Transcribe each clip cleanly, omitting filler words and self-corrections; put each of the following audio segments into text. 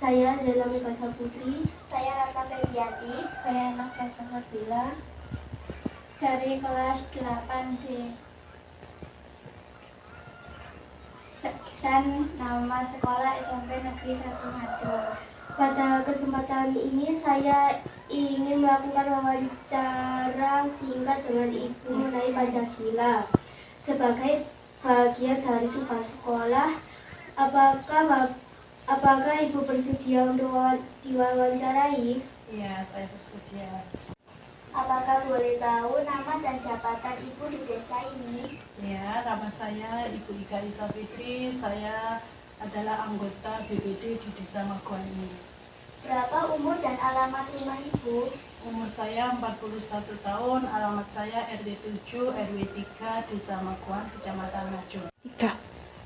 Saya Zaila Mikasa Putri. Saya Ratna Febriati. Saya Nafasa Nabila dari kelas 8D. Dan nama sekolah SMP Negeri 1 Ngajur. Pada kesempatan ini saya ingin melakukan wawancara singkat dengan Ibu mengenai Pancasila. Sebagai bagian dari tugas sekolah, apakah Ibu bersedia untuk diwawancarai? Iya, saya bersedia. Apakah boleh tahu nama dan jabatan Ibu di desa ini? Ya, nama saya Ibu Ika Isa Fitri. Saya adalah anggota BPD di Desa Maguan ini. Berapa umur dan alamat rumah Ibu? Umur saya 41 tahun, alamat saya RT 7 RW 3 Desa Maguan, Kecamatan Ngajur.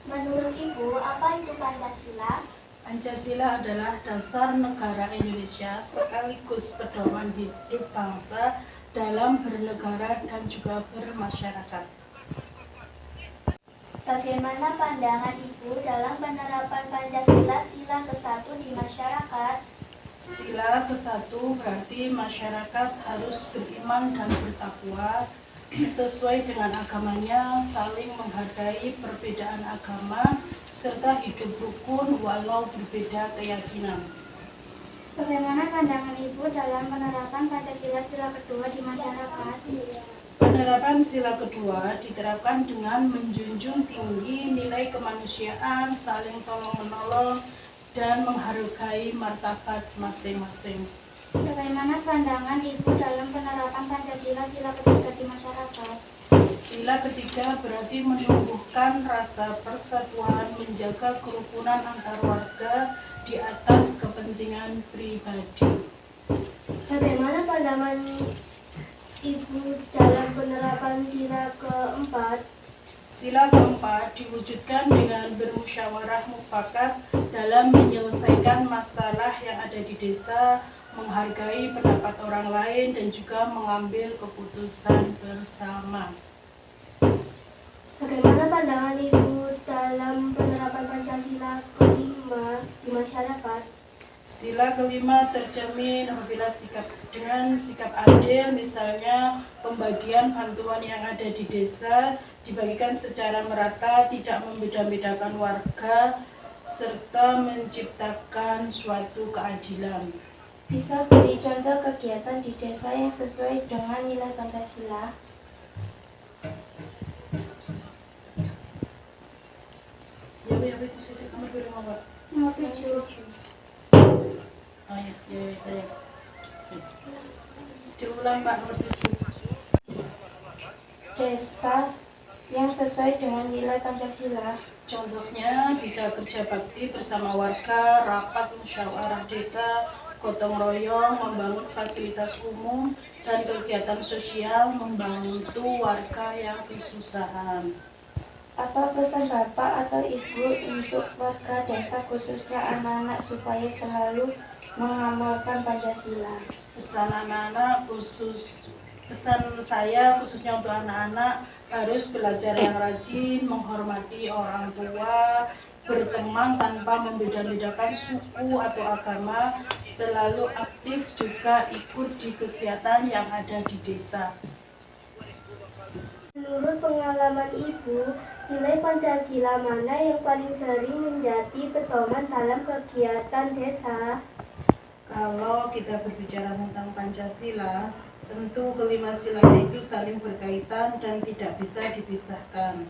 Menurut Ibu, apa itu Pancasila? Pancasila adalah dasar negara Indonesia sekaligus pedoman hidup bangsa dalam bernegara dan juga bermasyarakat. Bagaimana pandangan Ibu dalam penerapan Pancasila sila ke-1 di masyarakat? Sila ke-1 berarti masyarakat harus beriman dan bertakwa sesuai dengan agamanya, saling menghargai perbedaan agama, serta hidup rukun walau berbeda keyakinan. Bagaimana pandangan Ibu dalam penerapan Pancasila sila kedua di masyarakat? Penerapan sila kedua diterapkan dengan menjunjung tinggi nilai kemanusiaan, saling tolong-menolong, dan menghargai martabat masing-masing. Bagaimana pandangan Ibu dalam penerapan Pancasila sila ketiga di masyarakat? Sila ketiga berarti menumbuhkan rasa persatuan, menjaga kerukunan antar warga di atas kepentingan pribadi. Bagaimana pandangan Ibu dalam penerapan sila keempat? Sila keempat diwujudkan dengan bermusyawarah mufakat dalam menyelesaikan masalah yang ada di desa, menghargai pendapat orang lain, dan juga mengambil keputusan bersama. Bagaimana pandangan Ibu dalam penerapan Pancasila kelima di masyarakat? Sila kelima tercermin apabila dengan sikap adil, misalnya pembagian bantuan yang ada di desa dibagikan secara merata, tidak membeda-bedakan warga, serta menciptakan suatu keadilan. Bisa beri contoh kegiatan di desa yang sesuai dengan nilai Pancasila? Ya, posisi kamar di rumah, Pak. Nomor 7. Oh ya. Diulang, Pak, nomor 7. Desa yang sesuai dengan nilai Pancasila. Contohnya bisa kerja bakti bersama warga, rapat musyawarah desa, gotong royong, membangun fasilitas umum, dan kegiatan sosial membantu warga yang kesusahan. Apa pesan Bapak atau Ibu untuk warga desa khususnya anak-anak supaya selalu mengamalkan Pancasila? Pesan saya khususnya untuk anak-anak harus belajar yang rajin, menghormati orang tua, berteman tanpa membeda-bedakan suku atau agama, selalu aktif juga ikut di kegiatan yang ada di desa. Menurut pengalaman Ibu, nilai Pancasila mana yang paling sering menjadi pedoman dalam kegiatan desa? Kalau kita berbicara tentang Pancasila, tentu kelima silanya itu saling berkaitan dan tidak bisa dipisahkan.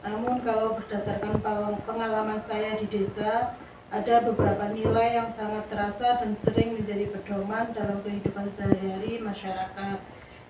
Namun kalau berdasarkan pengalaman saya di desa, ada beberapa nilai yang sangat terasa dan sering menjadi pedoman dalam kehidupan sehari-hari masyarakat.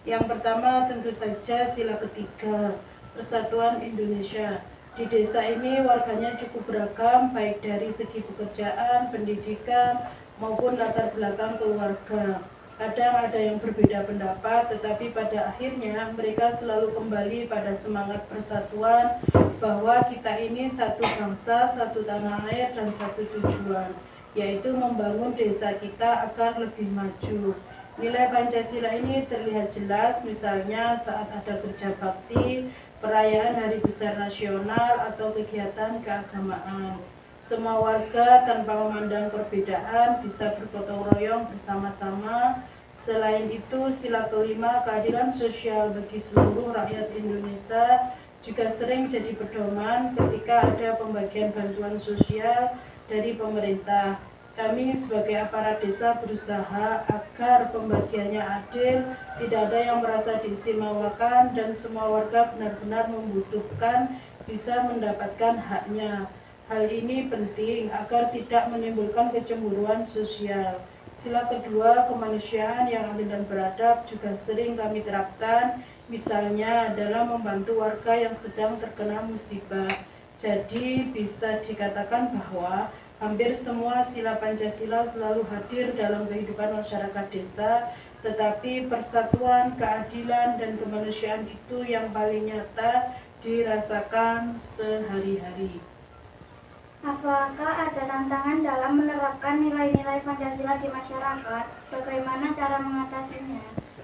Yang pertama tentu saja sila ketiga, Persatuan Indonesia. Di desa ini warganya cukup beragam, baik dari segi pekerjaan, pendidikan, maupun latar belakang keluarga. Kadang ada yang berbeda pendapat, tetapi pada akhirnya mereka selalu kembali pada semangat persatuan, bahwa kita ini satu bangsa, satu tanah air, dan satu tujuan, yaitu membangun desa kita agar lebih maju. Nilai Pancasila ini terlihat jelas misalnya saat ada kerja bakti, perayaan hari besar nasional, atau kegiatan keagamaan. Semua warga tanpa memandang perbedaan bisa bergotong royong bersama-sama. Selain itu, sila kelima, keadilan sosial bagi seluruh rakyat Indonesia juga sering jadi pedoman ketika ada pembagian bantuan sosial dari pemerintah. Kami sebagai aparat desa berusaha agar pembagiannya adil, tidak ada yang merasa diistimewakan, dan semua warga benar-benar membutuhkan bisa mendapatkan haknya. Hal ini penting agar tidak menimbulkan kecemburuan sosial. Sila kedua, kemanusiaan yang adil dan beradab juga sering kami terapkan, misalnya dalam membantu warga yang sedang terkena musibah. Jadi bisa dikatakan bahwa hampir semua sila Pancasila selalu hadir dalam kehidupan masyarakat desa, tetapi persatuan, keadilan, dan kemanusiaan itu yang paling nyata dirasakan sehari-hari. Apakah ada tantangan dalam menerapkan nilai-nilai Pancasila di masyarakat? Bagaimana cara mengatasinya?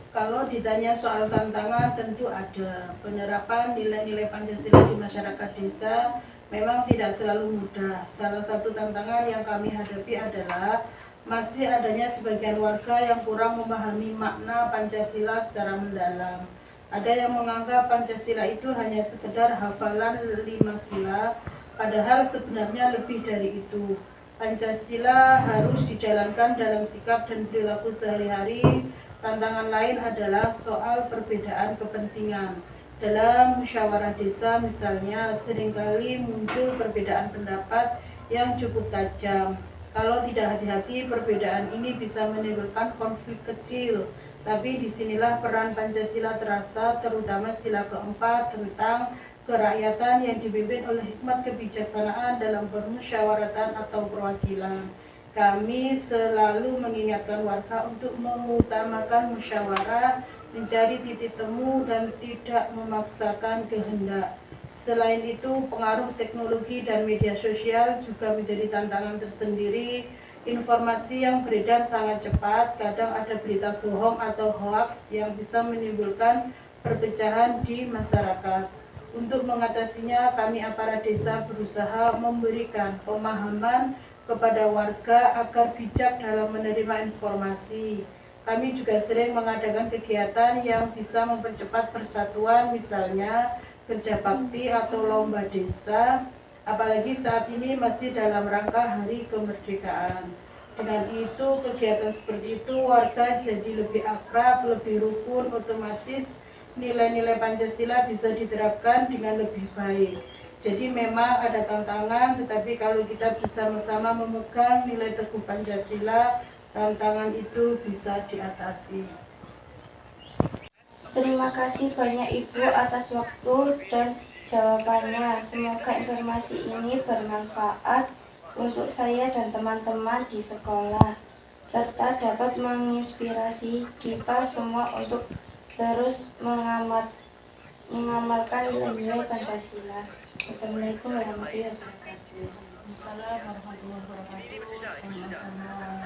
Kalau ditanya soal tantangan, tentu ada. Penerapan nilai-nilai Pancasila di masyarakat desa memang tidak selalu mudah. Salah satu tantangan yang kami hadapi adalah masih adanya sebagian warga yang kurang memahami makna Pancasila secara mendalam. Ada yang menganggap Pancasila itu hanya sekedar hafalan 5 sila, padahal sebenarnya lebih dari itu. Pancasila harus dijalankan dalam sikap dan perilaku sehari-hari. Tantangan lain adalah soal perbedaan kepentingan. Dalam musyawarah desa misalnya, seringkali muncul perbedaan pendapat yang cukup tajam. Kalau tidak hati-hati, perbedaan ini bisa menimbulkan konflik kecil. Tapi disinilah peran Pancasila terasa, terutama sila keempat tentang kerakyatan yang dipimpin oleh hikmat kebijaksanaan dalam permusyawaratan atau perwakilan. Kami selalu mengingatkan warga untuk mengutamakan musyawarah, mencari titik temu, dan tidak memaksakan kehendak. Selain itu, pengaruh teknologi dan media sosial juga menjadi tantangan tersendiri. Informasi yang beredar sangat cepat, kadang ada berita bohong atau hoaks yang bisa menimbulkan perpecahan di masyarakat. Untuk mengatasinya, kami aparat desa berusaha memberikan pemahaman kepada warga agar bijak dalam menerima informasi. Kami juga sering mengadakan kegiatan yang bisa mempercepat persatuan, misalnya kerja bakti atau lomba desa, apalagi saat ini masih dalam rangka Hari Kemerdekaan. Dengan itu, kegiatan seperti itu warga jadi lebih akrab, lebih rukun, otomatis nilai-nilai Pancasila bisa diterapkan dengan lebih baik. Jadi memang ada tantangan, tetapi kalau kita bersama-sama memegang nilai teguh Pancasila, tantangan itu bisa diatasi. Terima kasih banyak Ibu atas waktu dan jawabannya. Semoga informasi ini bermanfaat untuk saya dan teman-teman di sekolah, serta dapat menginspirasi kita semua untuk terus mengamalkan nilai-nilai Pancasila. Wassalamualaikum warahmatullahi wabarakatuh. Waalaikumsalam warahmatullahi wabarakatuh. Sama-sama.